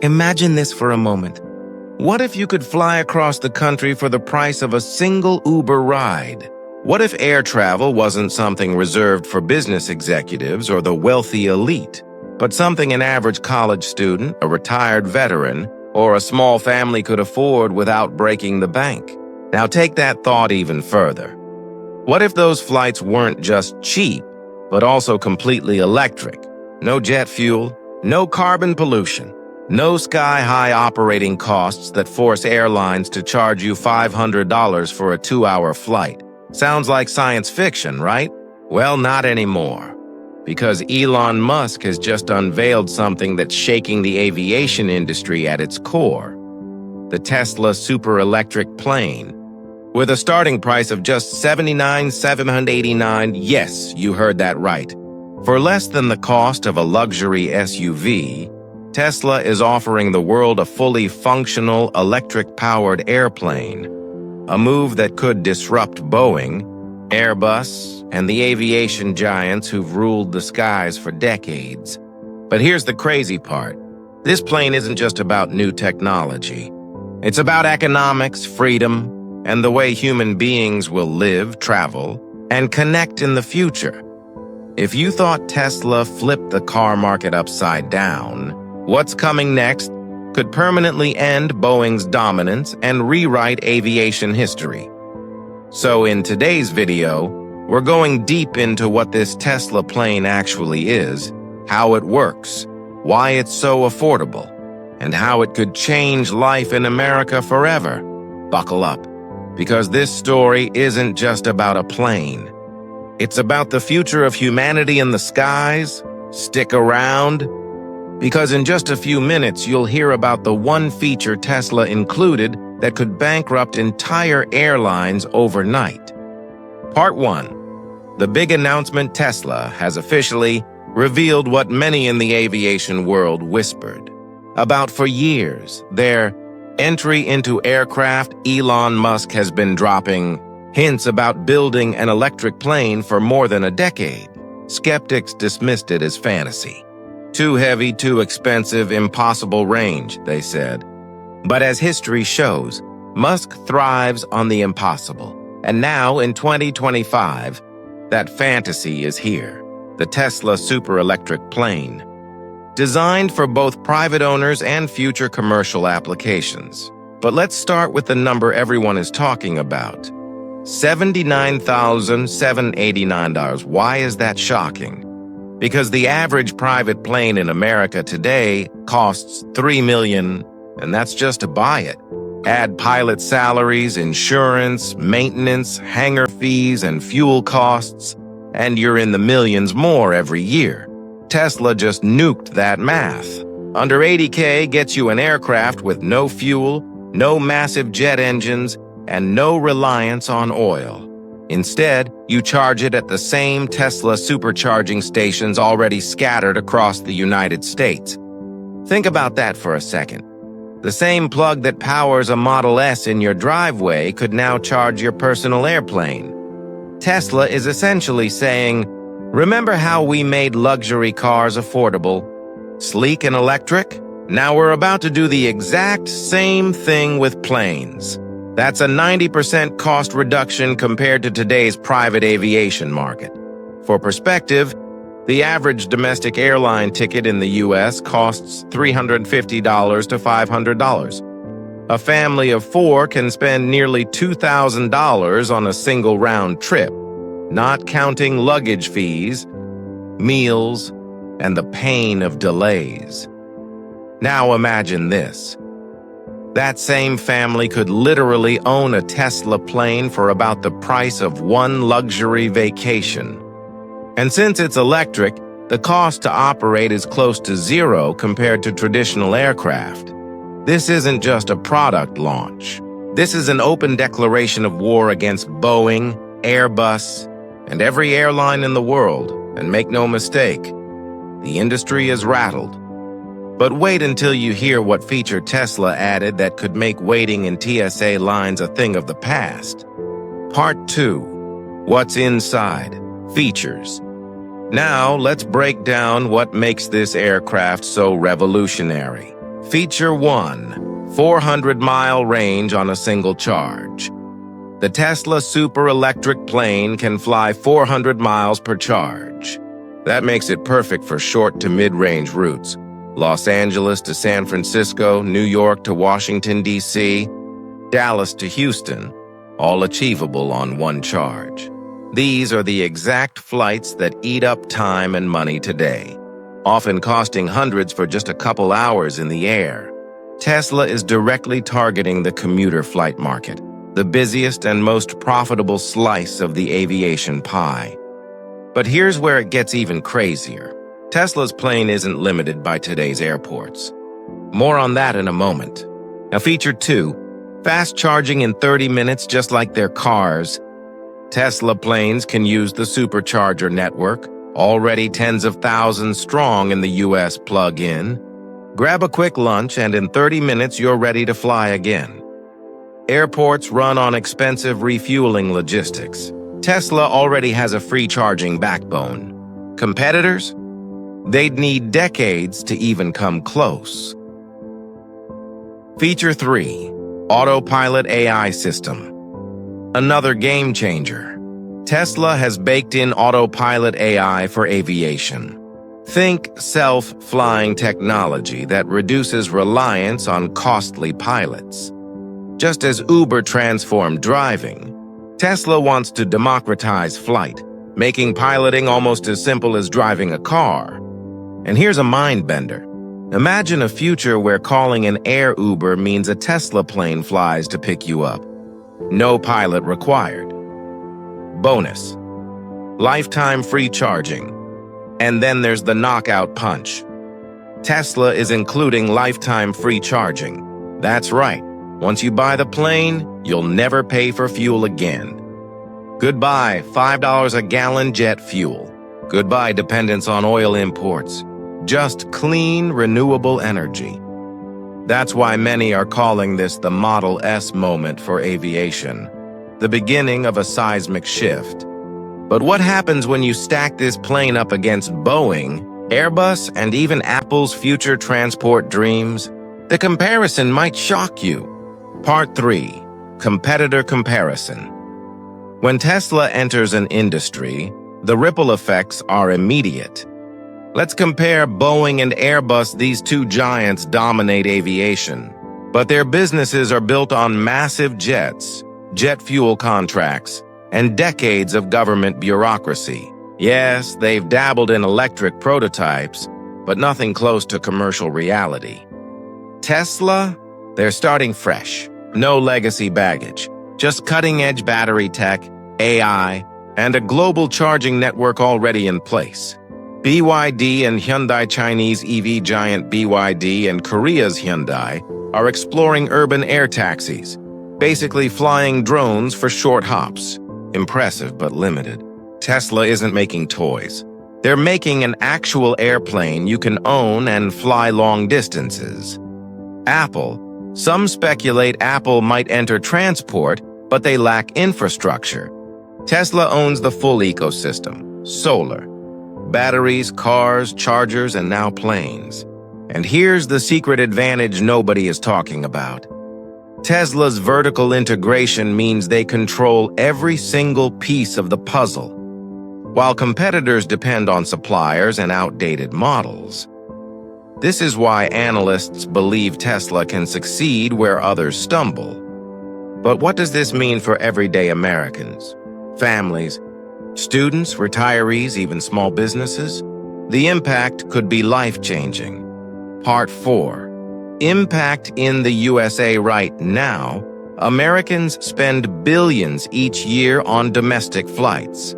Imagine this for a moment. What if you could fly across the country for the price of a single Uber ride? What if air travel wasn't something reserved for business executives or the wealthy elite, but something an average college student, a retired veteran, or a small family could afford without breaking the bank? Now take that thought even further. What if those flights weren't just cheap, but also completely electric? No jet fuel, no carbon pollution, no sky-high operating costs that force airlines to charge you $500 for a 2-hour flight. Sounds like science fiction, right? Well, not anymore. Because Elon Musk has just unveiled something that's shaking the aviation industry at its core. The Tesla super electric plane. With a starting price of just $79,789, yes, you heard that right. For less than the cost of a luxury SUV, Tesla is offering the world a fully functional electric-powered airplane, a move that could disrupt Boeing, Airbus, and the aviation giants who've ruled the skies for decades. But here's the crazy part. This plane isn't just about new technology. It's about economics, freedom, and the way human beings will live, travel, and connect in the future. If you thought Tesla flipped the car market upside down, what's coming next could permanently end Boeing's dominance and rewrite aviation history. So in today's video, we're going deep into what this Tesla plane actually is, how it works, why it's so affordable, and how it could change life in America forever. Buckle up, because this story isn't just about a plane. It's about the future of humanity in the skies. Stick around, because in just a few minutes you'll hear about the one feature Tesla included that could bankrupt entire airlines overnight. Part 1. The big announcement: Tesla has officially revealed what many in the aviation world whispered about for years. Their entry into aircraft. Elon Musk has been dropping hints about building an electric plane for more than a decade. Skeptics dismissed it as fantasy. Too heavy, too expensive, impossible range, they said. But as history shows, Musk thrives on the impossible. And now, in 2025, that fantasy is here. The Tesla super electric plane. Designed for both private owners and future commercial applications. But let's start with the number everyone is talking about. $79,789. Why is that shocking? Because the average private plane in America today costs $3 million, and that's just to buy it. Add pilot salaries, insurance, maintenance, hangar fees, and fuel costs, and you're in the millions more every year. Tesla just nuked that math. Under $80K gets you an aircraft with no fuel, no massive jet engines, and no reliance on oil. Instead, you charge it at the same Tesla supercharging stations already scattered across the United States. Think about that for a second. The same plug that powers a Model S in your driveway could now charge your personal airplane. Tesla is essentially saying, remember how we made luxury cars affordable, sleek and electric? Now we're about to do the exact same thing with planes. That's a 90% cost reduction compared to today's private aviation market. For perspective, the average domestic airline ticket in the U.S. costs $350 to $500. A family of 4 can spend nearly $2,000 on a single round trip, not counting luggage fees, meals, and the pain of delays. Now imagine this. That same family could literally own a Tesla plane for about the price of one luxury vacation. And since it's electric, the cost to operate is close to zero compared to traditional aircraft. This isn't just a product launch. This is an open declaration of war against Boeing, Airbus, and every airline in the world. And make no mistake, the industry is rattled. But wait until you hear what feature Tesla added that could make waiting in TSA lines a thing of the past. Part 2. What's inside? Features. Now, let's break down what makes this aircraft so revolutionary. Feature 1, 400-mile range on a single charge. The Tesla super electric plane can fly 400 miles per charge. That makes it perfect for short to mid-range routes. Los Angeles to San Francisco, New York to Washington, D.C., Dallas to Houston, all achievable on one charge. These are the exact flights that eat up time and money today, often costing hundreds for just a couple hours in the air. Tesla is directly targeting the commuter flight market, the busiest and most profitable slice of the aviation pie. But here's where it gets even crazier. Tesla's plane isn't limited by today's airports. More on that in a moment. Now, feature 2, fast charging in 30 minutes just like their cars. Tesla planes can use the supercharger network, already tens of thousands strong in the US plug-in. Grab a quick lunch and in 30 minutes you're ready to fly again. Airports run on expensive refueling logistics. Tesla already has a free charging backbone. Competitors? They'd need decades to even come close. Feature 3, autopilot AI system. Another game changer. Tesla has baked in autopilot AI for aviation. Think self-flying technology that reduces reliance on costly pilots. Just as Uber transformed driving, Tesla wants to democratize flight, making piloting almost as simple as driving a car. And here's a mind-bender. Imagine a future where calling an air Uber means a Tesla plane flies to pick you up. No pilot required. Bonus: lifetime free charging. And then there's the knockout punch. Tesla is including lifetime free charging. That's right. Once you buy the plane, you'll never pay for fuel again. Goodbye, $5 a gallon jet fuel. Goodbye dependence on oil imports. Just clean, renewable energy. That's why many are calling this the Model S moment for aviation, the beginning of a seismic shift. But what happens when you stack this plane up against Boeing, Airbus, and even Apple's future transport dreams? The comparison might shock you. Part 3, competitor comparison. When Tesla enters an industry, the ripple effects are immediate. Let's compare Boeing and Airbus. These two giants dominate aviation, but their businesses are built on massive jets, jet fuel contracts, and decades of government bureaucracy. Yes, they've dabbled in electric prototypes, but nothing close to commercial reality. Tesla? They're starting fresh. No legacy baggage. Just cutting-edge battery tech, AI, and a global charging network already in place. BYD and Hyundai, Chinese EV giant BYD and Korea's Hyundai, are exploring urban air taxis, basically flying drones for short hops. Impressive but limited. Tesla isn't making toys. They're making an actual airplane you can own and fly long distances. Apple. Some speculate Apple might enter transport, but they lack infrastructure. Tesla owns the full ecosystem: solar, batteries, cars, chargers, and now planes. And here's the secret advantage nobody is talking about. Tesla's vertical integration means they control every single piece of the puzzle, while competitors depend on suppliers and outdated models. This is why analysts believe Tesla can succeed where others stumble. But what does this mean for everyday Americans, families, students, retirees, even small businesses? The impact could be life-changing. Part 4. Impact in the USA right now. Americans spend billions each year on domestic flights.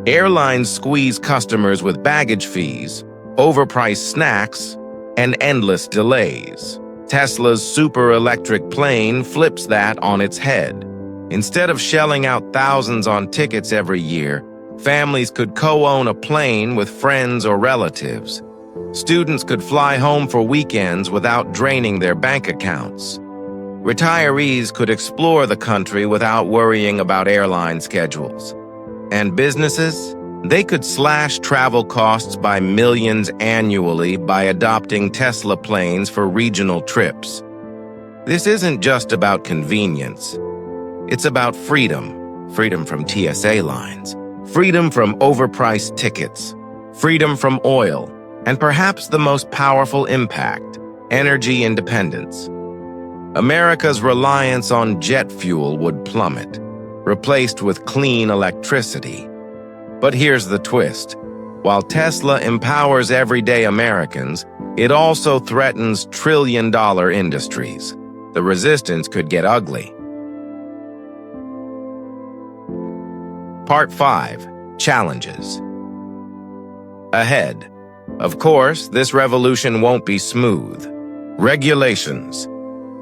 Airlines squeeze customers with baggage fees, overpriced snacks, and endless delays. Tesla's super electric plane flips that on its head. Instead of shelling out thousands on tickets every year, families could co-own a plane with friends or relatives. Students could fly home for weekends without draining their bank accounts. Retirees could explore the country without worrying about airline schedules. And businesses? They could slash travel costs by millions annually by adopting Tesla planes for regional trips. This isn't just about convenience. It's about freedom. Freedom from TSA lines. Freedom from overpriced tickets. Freedom from oil. And perhaps the most powerful impact, energy independence. America's reliance on jet fuel would plummet, replaced with clean electricity. But here's the twist. While Tesla empowers everyday Americans, it also threatens trillion-dollar industries. The resistance could get ugly. Part 5. Challenges. Ahead. Of course, this revolution won't be smooth. Regulations.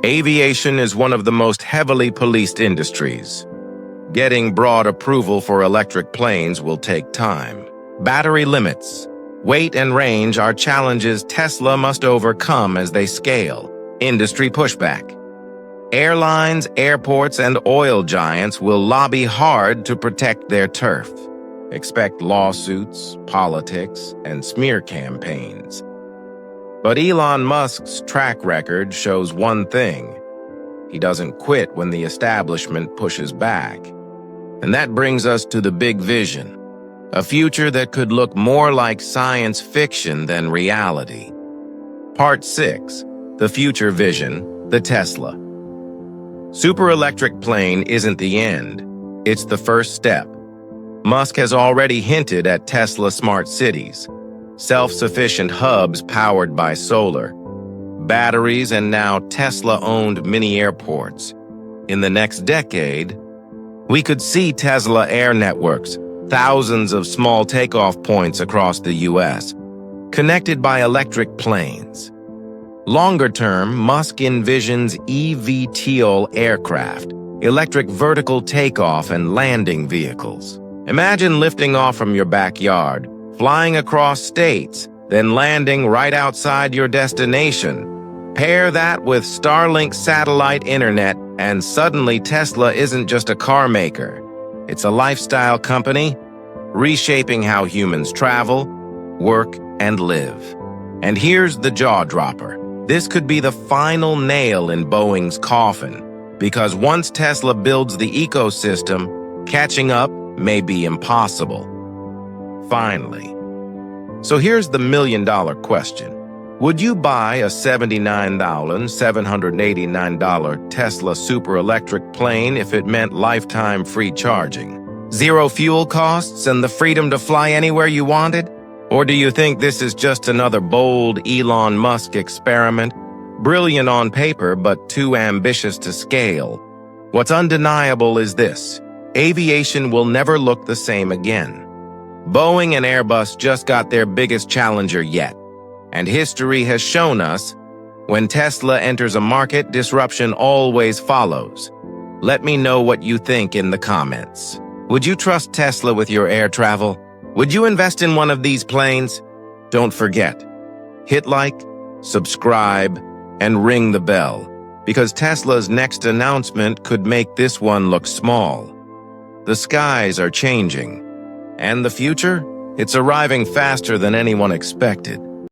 Aviation is one of the most heavily policed industries. Getting broad approval for electric planes will take time. Battery limits. Weight and range are challenges Tesla must overcome as they scale. Industry pushback. Airlines, airports, and oil giants will lobby hard to protect their turf. Expect lawsuits, politics, and smear campaigns. But Elon Musk's track record shows one thing. He doesn't quit when the establishment pushes back. And that brings us to the big vision, a future that could look more like science fiction than reality. Part 6, the future vision, the Tesla. Super-electric plane isn't the end, it's the first step. Musk has already hinted at Tesla smart cities, self-sufficient hubs powered by solar, batteries, and now Tesla-owned mini airports. In the next decade, we could see Tesla air networks, thousands of small takeoff points across the U.S., connected by electric planes. Longer term, Musk envisions eVTOL aircraft, electric vertical takeoff and landing vehicles. Imagine lifting off from your backyard, flying across states, then landing right outside your destination. Pair that with Starlink satellite internet, and suddenly Tesla isn't just a car maker. It's a lifestyle company, reshaping how humans travel, work, and live. And here's the jaw-dropper. This could be the final nail in Boeing's coffin, because once Tesla builds the ecosystem, catching up may be impossible. Finally. So here's the million-dollar question. Would you buy a $79,789 Tesla super electric plane if it meant lifetime free charging, zero fuel costs, and the freedom to fly anywhere you wanted? Or do you think this is just another bold Elon Musk experiment, brilliant on paper but too ambitious to scale? What's undeniable is this: aviation will never look the same again. Boeing and Airbus just got their biggest challenger yet. And history has shown us, when Tesla enters a market, disruption always follows. Let me know what you think in the comments. Would you trust Tesla with your air travel? Would you invest in one of these planes? Don't forget, hit like, subscribe, and ring the bell, because Tesla's next announcement could make this one look small. The skies are changing, and the future? It's arriving faster than anyone expected.